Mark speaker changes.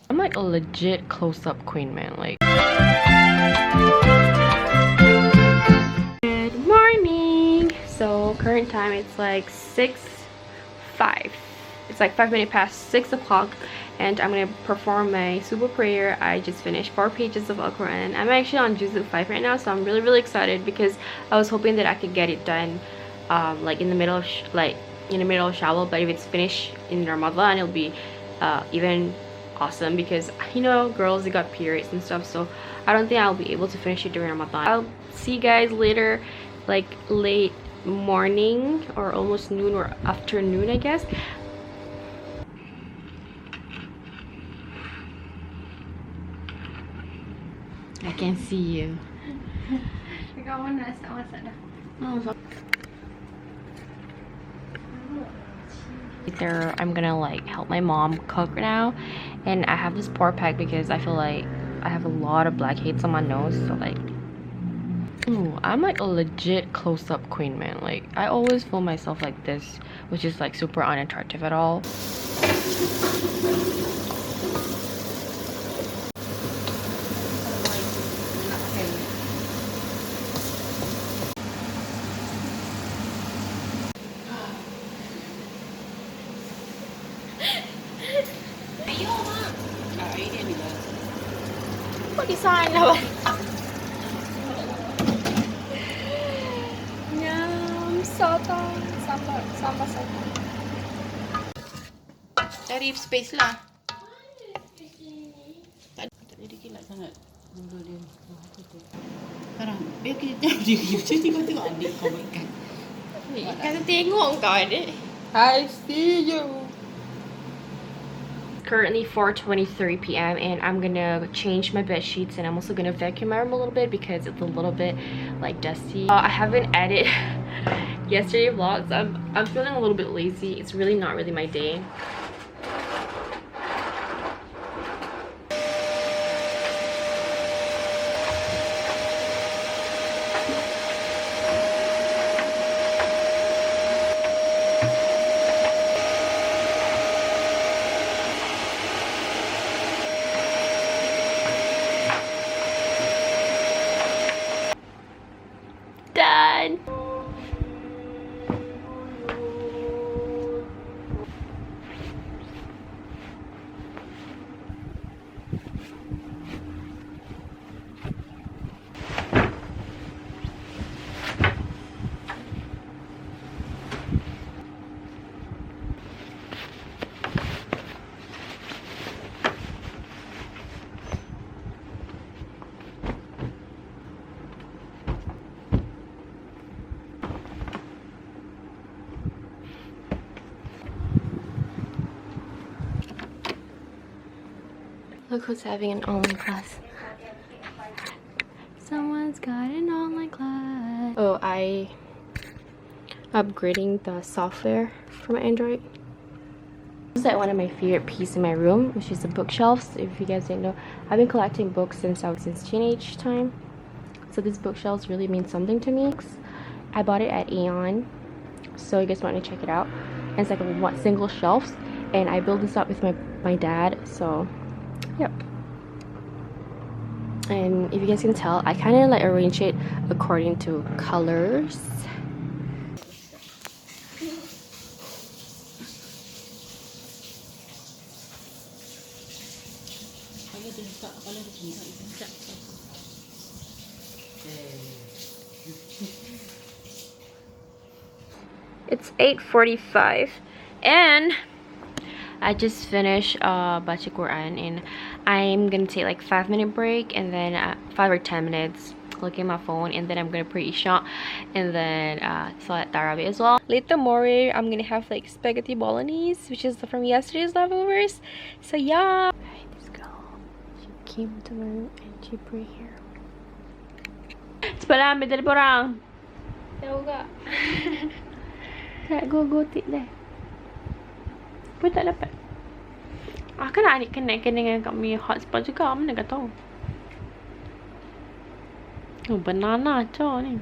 Speaker 1: I'm like a legit close-up queen, man. Like, good morning. So current time, it's like 6:05. It's like 5 minutes past 6 o'clock, and I'm gonna perform my subuh prayer. I just finished 4 pages of Al-Quran. I'm actually on Juz'u 5 right now, so I'm really excited because I was hoping that I could get it done like in the middle of Shawwal, but if it's finished in Ramadan, it'll be even awesome, because you know, girls, they got periods and stuff, so I don't think I'll be able to finish it during Ramadan. I'll see you guys later, like late morning or almost noon or afternoon, I guess. I can see you. Later, I'm gonna like help my mom cook now, and I have this pore pack because I feel like I have a lot of blackheads on my nose, so like, ooh, I'm like a legit close-up queen, man. Like, I always film myself like this, which is like super unattractive at all. Kok design lah, Nyam, sotong, sambal sotong. Cari space lah. Tak ada kilat sangat. Benda dia. Sekarang, biar kita tengok adik kau makan. Kata tengok kau adik. I see you. Currently 4:23 p.m. and I'm gonna change my bed sheets, and I'm also gonna vacuum my room a little bit because it's a little bit like dusty. I haven't edited yesterday vlogs. I'm feeling a little bit lazy. It's really not really my day. Done. Look who's having an online class. Someone's got an online class. Oh, I upgrading the software for my Android. This is like one of my favorite pieces in my room, which is the bookshelves. If you guys didn't know, I've been collecting books since teenage time. So this bookshelves really means something to me. I bought it at Aeon, so you guys want to check it out. And it's like a single shelves, and I built this up with my dad. So yep. And if you guys can tell, I kind of like arrange it according to colors. It's 8:45 and I just finished baca Quran, and I'm gonna take like 5-minute break, and then 5 or 10 minutes look at my phone, and then I'm gonna pray Isha, and then Salat Tarawih as well. Later more, I'm gonna have like spaghetti bolognese, which is from yesterday's leftovers. So yeah, this girl, she came to my room and she prayed here. Cepat lah, ambil dari orang. Tahu tak? Tak gotik dah. Apa tak dapat? Kan nak connect dengan kami hotspot juga. Mana kau tahu? Oh, banana cow ni.